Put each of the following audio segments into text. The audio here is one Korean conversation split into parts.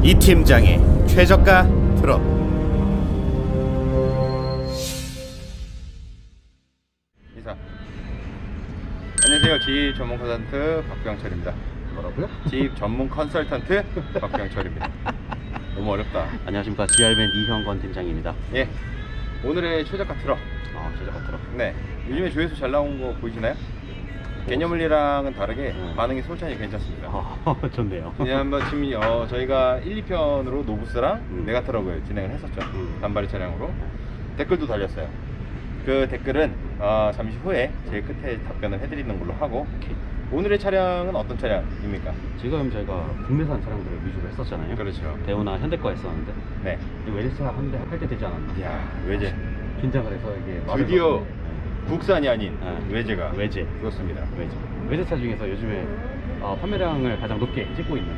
이 팀장의 최저가 트럭. 인사. 안녕하세요. 지입 전문 컨설턴트 박병철입니다. 뭐라고요? 지입 전문 컨설턴트 박병철입니다. 너무 어렵다. 안녕하십니까, GR맨 이형건 팀장입니다. 예. 오늘의 최저가 트럭. 최저가 트럭. 네. 요즘에 조회수 잘 나온 거 보이시나요? 개념물이랑은 다르게 반응이 솔찬히 괜찮습니다. 좋네요. 왜냐면 지금 저희가 1, 2편으로 노부스랑 메가트럭을 진행을 했었죠. 단발이 차량으로. 댓글도 달렸어요. 그 댓글은 잠시 후에 제일 끝에 답변을 해드리는 걸로 하고, 오늘의 차량은 어떤 차량입니까? 지금 저희가 국내산 차량들을 위주로 했었잖아요. 그렇죠. 대우나 현대 거 했었는데 네. 외제차 한 대 할 때 되지 않았나? 이야, 외제. 긴장을 해서 이게 드디어 말을 국산이 아닌 네. 외제가. 외제. 그렇습니다. 외제차 중에서 요즘에 판매량을 가장 높게 찍고 있는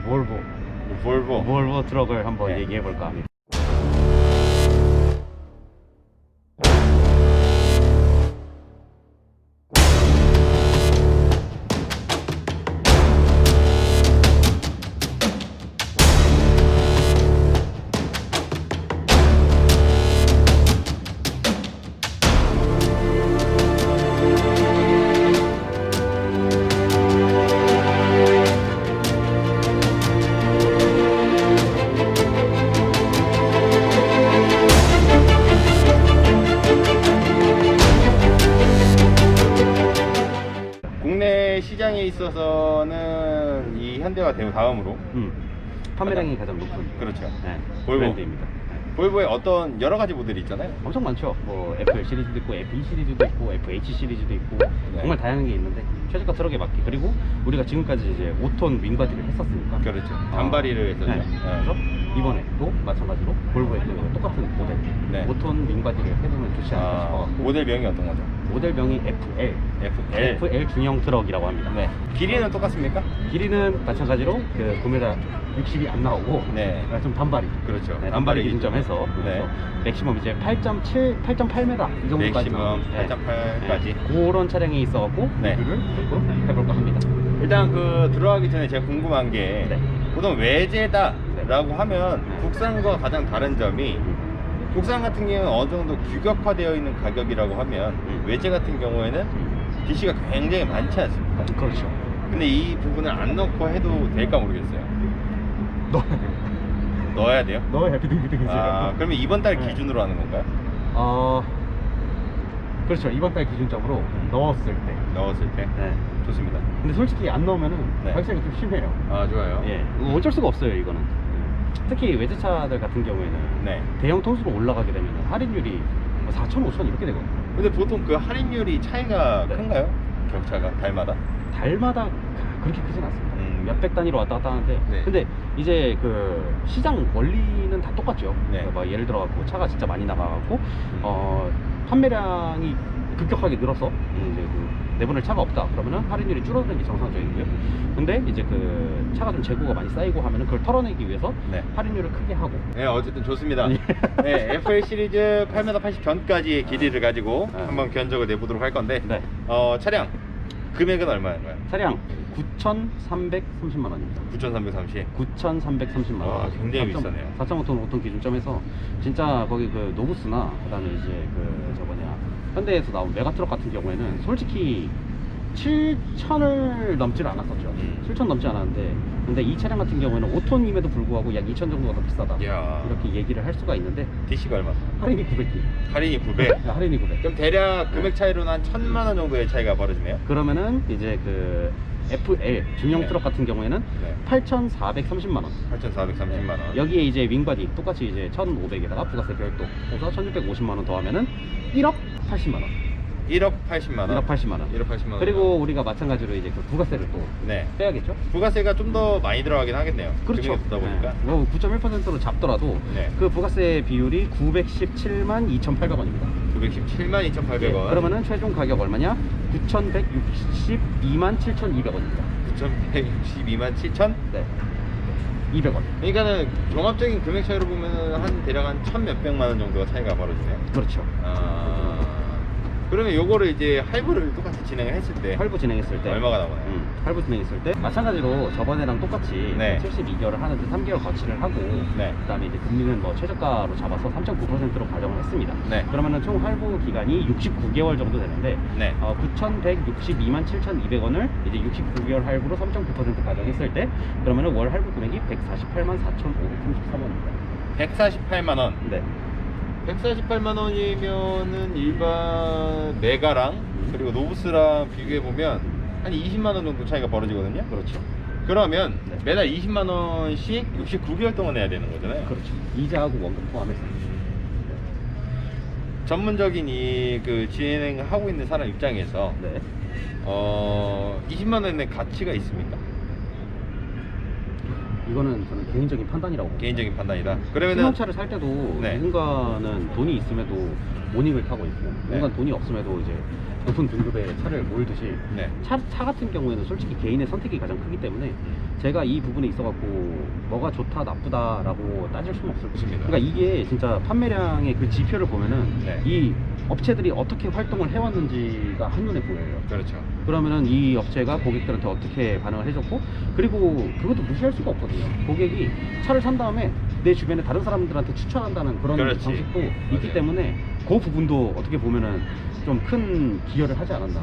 볼보 트럭을 한번 네. 얘기해 볼까 합니다. 국내 시장에 있어서는 이 현대와 대우 다음으로 판매량이 가장 높은 그렇죠. 네, 볼보. 브랜드입니다. 볼보에 어떤 여러 가지 모델이 있잖아요. 엄청 많죠. 뭐 FL 시리즈도 있고 FE 시리즈도 있고 FH 시리즈도 있고 정말 다양한 게 있는데 최저가 트럭에 맞게, 그리고 우리가 지금까지 이제 5톤 윙바디를 했었으니까 그렇죠. 단발이를 했었죠. 네. 그래서 이번에도 마찬가지로 볼보에 똑같은 모델 네. 5톤 윙바디를 해보면 좋지 않을까 싶어갖고 모델명이 어떤 거죠? 모델명이 FL FL 중형 트럭이라고 합니다. 네. 길이는 똑같습니까? 길이는 마찬가지로 그 9m 60이 안 나오고 네. 좀 단발이, 그렇죠. 단발이 단발이기 기준점에서 네. 맥시멈 이제 8.7, 8.8m 이 정도까지 맥시멈 8.8까지. 그런 차량이 있어갖고 네. 리뷰를 조금 해볼까 합니다. 일단 들어가기 전에 제가 궁금한 게 네. 보통 외제다라고 하면 네. 국산과 가장 다른 점이, 국산 같은 경우는 어느 정도 규격화되어 있는 가격이라고 하면 외제 같은 경우에는 DC가 굉장히 많지 않습니까? 그렇죠. 근데 이 부분을 안 넣고 해도 될까 모르겠어요. 넣어야 돼요. 넣어야 돼요? 넣어야 비등비등해져요. 그러면 이번 달 네. 기준으로 하는 건가요? 그렇죠. 이번 달 기준적으로 넣었을 때. 넣었을 때? 네. 좋습니다. 근데 솔직히 안 넣으면은 네. 가격이 좀 심해요. 좋아요. 예, 어쩔 수가 없어요, 이거는. 특히 외제차들 같은 경우에는 네. 대형 톤수로 올라가게 되면 할인율이 4,000, 5,000 이렇게 되거든요. 근데 보통 그 할인율이 차이가 네. 큰가요? 격차가 달마다? 달마다 그렇게 크진 않습니다. 몇백 단위로 왔다 갔다 하는데, 네. 근데 이제 그 시장 원리는 다 똑같죠. 네. 그러니까 막 예를 들어 갖고 차가 진짜 많이 나가갖고 판매량이 급격하게 늘어서 이제 그 내보낼 차가 없다 그러면은 할인율이 줄어드는 게 정상적이고요. 근데 이제 그 차가 좀 재고가 많이 쌓이고 하면은 그걸 털어내기 위해서 네. 할인율을 크게 하고. 네, 어쨌든 좋습니다. 예. 네, FL 시리즈 8m 80 전까지의 길이를 가지고 네. 한번 견적을 내보도록 할 건데, 네. 차량 금액은 얼마인가요? 차량 9,330만 원입니다. 9,330. 9,330만 원. 와, 굉장히 비싸네요. 4.5톤 5톤 기준점에서 진짜 거기 그 노부스나 그다음에 이제 그 현대에서 나온 메가트럭 같은 경우에는 솔직히 7,000을 넘질 않았었죠. 7,000 넘지 않았는데, 근데 이 차량 같은 경우에는 5톤임에도 불구하고 약 2,000 정도가 더 비싸다. 이야. 이렇게 얘기를 할 수가 있는데 DC가 얼마? 할인이 900기. 할인이 900. 할인이 900. 그럼 대략 금액 차이로는 한 1,000만 원 정도의 차이가 벌어지네요. 그러면은 이제 그 FL 중형 네. 트럭 같은 경우에는 네. 8,430만 원. 8,430만 원. 여기에 이제 윙바디 똑같이 이제 1,500에다가 부가세 별도 해서 1,650만 원 더하면은 1억 80만 원. 1억 80만 원. 1억 80만 원. 1억 80만 원. 그리고 우리가 마찬가지로 이제 그 부가세를 또 네. 빼야겠죠? 부가세가 좀 더 많이 들어가긴 하겠네요. 그렇죠. 금액이 붙다 보니까. 네. 9.1%로 잡더라도 네. 그 부가세 비율이 917만 2,800원입니다. 917만 2,800원. 그러면은 최종 가격 얼마냐? 9,162만 7,200원입니다. 9,162만 7천? 네. 200원. 그러니까는 종합적인 금액 차이로 보면은 한 대략 한 1,000 몇백만 원 정도가 차이가 벌어지네요. 그렇죠. 그러면 요거를 이제 할부를 똑같이 진행을 했을 때 할부 진행했을 때 얼마가 나오나요? 할부 진행했을 때 마찬가지로 저번에랑 똑같이 네. 72개월을 하는데 3개월 거치를 하고 네. 그다음에 이제 금리는 뭐 최저가로 잡아서 3.9%로 가정을 했습니다. 네. 그러면은 총 할부 기간이 69개월 정도 되는데 네. 9,162만 7,200원을 이제 69개월 할부로 3.9% 가정했을 때 그러면은 월 할부 금액이 148만 4,533원입니다. 148만 원. 네. 148만 원이면은 일반 메가랑 그리고 노브스랑 비교해 보면 한 20만 원 정도 차이가 벌어지거든요. 그렇죠. 그러면 네. 매달 20만 원씩 69개월 동안 내야 되는 거잖아요. 그렇죠. 이자하고 원금 포함해서. 전문적인 이 그 진행하고 있는 사람 입장에서 네. 20만 원의 가치가 있습니까? 이거는 저는 개인적인 판단이라고 봅니다. 개인적인 판단이다. 그러면은 승용차를 살 때도 네. 누군가는 돈이 있음에도 모닝을 타고 있고 누군가는 돈이 없음에도 이제 높은 등급의 차를 몰듯이 네. 차 같은 경우에는 솔직히 개인의 선택이 가장 크기 때문에 제가 이 부분에 있어갖고 뭐가 좋다 나쁘다라고 따질 수는 없을 것입니다. 그러니까 이게 진짜 판매량의 그 지표를 보면은 네. 이 업체들이 어떻게 활동을 해왔는지가 한눈에 보여요. 그렇죠. 그러면은 이 업체가 고객들한테 어떻게 반응을 해줬고 그리고 그것도 무시할 수가 없거든요. 고객이 차를 산 다음에 내 주변에 다른 사람들한테 추천한다는 그런 그렇지. 방식도 있기 맞아요. 때문에 그 부분도 어떻게 보면은 좀 큰 기여를 하지 않았나.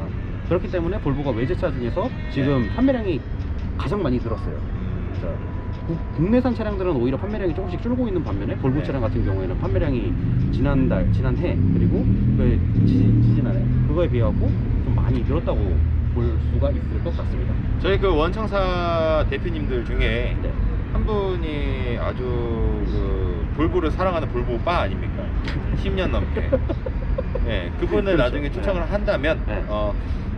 그렇기 때문에 볼보가 외제차 중에서 지금 판매량이 가장 많이 늘었어요. 자, 국내산 차량들은 오히려 판매량이 조금씩 줄고 있는 반면에 볼보 네. 차량 같은 경우에는 판매량이 지난해 그리고 그 지지난해 그거에 비하고 좀 많이 늘었다고 볼 수가 있을 것 같습니다. 저희 그 원청사 대표님들 중에 네. 한 분이 아주 그 볼보를 사랑하는 볼보 바 아닙니까? 10년 넘게. 네, 그분을 그렇죠. 나중에 초청을 한다면 네.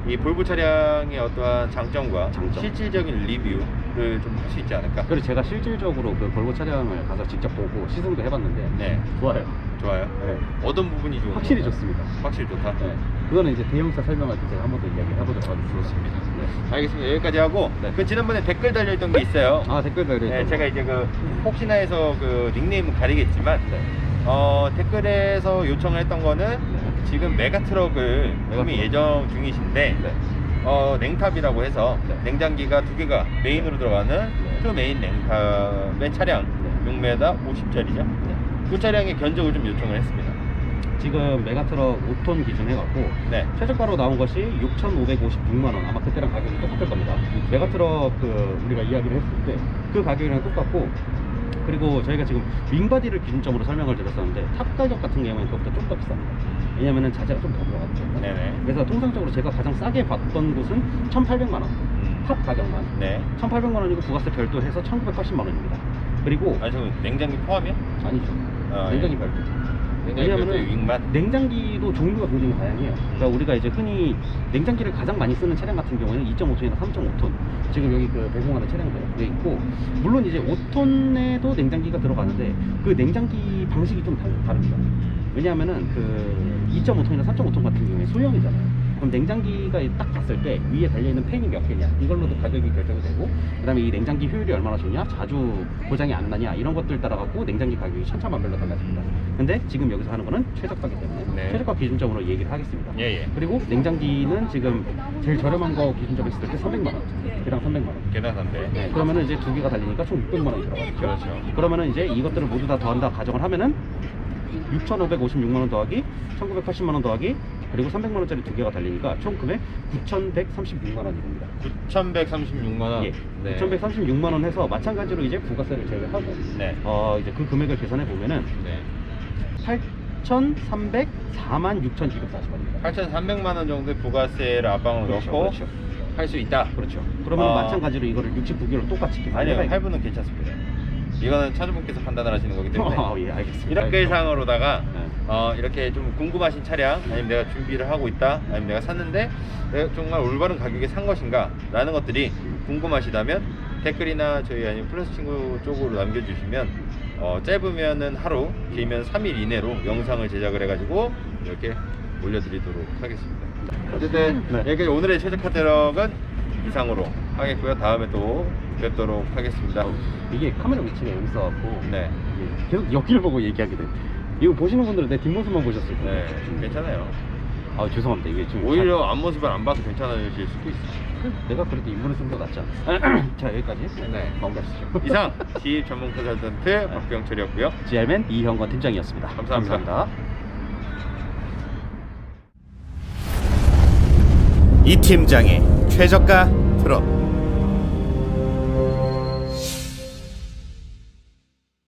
이 볼보 차량의 어떠한 장점과 장점. 실질적인 리뷰를 좀 할 수 있지 않을까? 그리고 제가 실질적으로 그 볼보 차량을 가서 직접 보고 시승도 해봤는데 네, 좋아요. 좋아요. 네. 어떤 부분이 좋은 확실히 건가요? 좋습니다. 확실히 좋다. 네. 그거는 이제 대형차 설명할 때 제가 한 번 더 이야기 해보도록 하겠습니다. 네. 알겠습니다. 여기까지 하고 네. 그 지난번에 댓글 달려있던 게 있어요. 아 댓글 달려 네, 제가 이제 그 혹시나 해서 그 닉네임은 가리겠지만 네. 댓글에서 요청을 했던 거는 지금 메가트럭을 구매 예정 중이신데 네. 냉탑이라고 해서 네. 냉장기가 2개가 메인으로 들어가는 네. 그 메인 냉탑의 차량 네. 6m 50짜리죠. 네. 그 차량의 견적을 좀 요청을 했습니다. 지금 메가트럭 5톤 기준 해갖고 네. 최저가로 나온 것이 6,556만원 아마 그때랑 가격이 똑같을 겁니다. 메가트럭 그 우리가 이야기를 했을 때 그 가격이랑 똑같고 그리고 저희가 지금 윙바디를 기준점으로 설명을 드렸었는데 탑 가격 같은 경우에는 그것보다 좀 더 비쌉니다. 왜냐면은 자재가 좀 더 들어가거든요. 네네. 그래서 통상적으로 제가 가장 싸게 봤던 곳은 1,800만원 탑 가격만 네. 1,800만원이고 부가세 별도해서 1,980만원입니다. 그리고 아니 저 냉장기 포함이요? 아니죠. 아, 냉장기 예. 별도. 냉장기 별도의 윙만? 냉장기도 종류가 굉장히 다양해요. 그러니까 우리가 이제 흔히 냉장기를 가장 많이 쓰는 차량 같은 경우에는 2.5톤이나 3.5톤 지금 여기 그 배송하는 차량들이 있고 물론 이제 5톤에도 냉장기가 들어가는데 그 냉장기 방식이 좀 다릅니다. 왜냐하면은 그 2.5톤이나 3.5톤 같은 경우에 소형이잖아요. 그럼 냉장기가 딱 봤을 때 위에 달려있는 팬이 몇 개냐 이걸로도 가격이 결정이 되고 그 다음에 이 냉장기 효율이 얼마나 좋냐 자주 고장이 안 나냐 이런 것들 따라 갖고 냉장기 가격이 천차만별로 달라집니다. 근데 지금 여기서 하는 거는 최저가기 때문에 네. 최저가 기준점으로 얘기를 하겠습니다. 예예. 그리고 냉장기는 지금 제일 저렴한 거 기준점에 있을 때 300만원 개당 300만원. 계산한데. 네, 그러면은 이제 두 개가 달리니까 총 600만원이 들어가죠. 그렇죠. 그러면은 이제 이것들을 모두 다 더한다 가정을 하면은 6,556만원 더하기 1,980만원 더하기 그리고 300만원짜리 두 개가 달리니까 총 금액 9,136만원이 됩니다. 9,136만 원. 예, 네. 9,136만원 해서 마찬가지로 이제 부가세를 제외하고 네. 이제 그 금액을 계산해 보면은 네. 8,304만 6,240원입니다. 8,300만 원 정도의 부가세를 앞방으로 그렇죠, 넣고 그렇죠. 할 수 있다. 그렇죠. 그러면 마찬가지로 이거를 69개월로 똑같이 아니요, 계산해봐야겠죠. 할부는 괜찮습니다. 이거는 차주분께서 판단을 하시는 거기 때문에 예, 알겠습니다. 이렇게 상으로다가 네. 이렇게 좀 궁금하신 차량 아니면 내가 준비를 하고 있다 아니면 내가 샀는데 내가 정말 올바른 가격에 산 것인가 라는 것들이 궁금하시다면 댓글이나 저희 아니면 플러스 친구 쪽으로 남겨주시면 짧으면은 하루 길면 3일 이내로 영상을 제작을 해가지고 이렇게 올려드리도록 하겠습니다. 어쨌든 네. 여기까지 오늘의 최저가 트럭은 이상으로 하겠고요. 다음에 또 뵙도록 하겠습니다. 이게 카메라 위치가 여기 있어갖고 네. 이게 계속 여기를 보고 얘기하게 돼. 이거 보시는 분들은 내 뒷모습만 보셨을 거예요. 네, 괜찮아요. 아 죄송합니다. 이게 좀 오히려 앞모습을 안 봐서 괜찮으실 수도 있어. 내가 그래도 인물을 좀 더 낫지 않아? 자 여기까지 네. 마무리하시죠. 이상 지입 전문 컨설턴트 박병철이었고요. GR맨 이형건 팀장이었습니다. 감사합니다. 이 팀장의 최저가 트롯.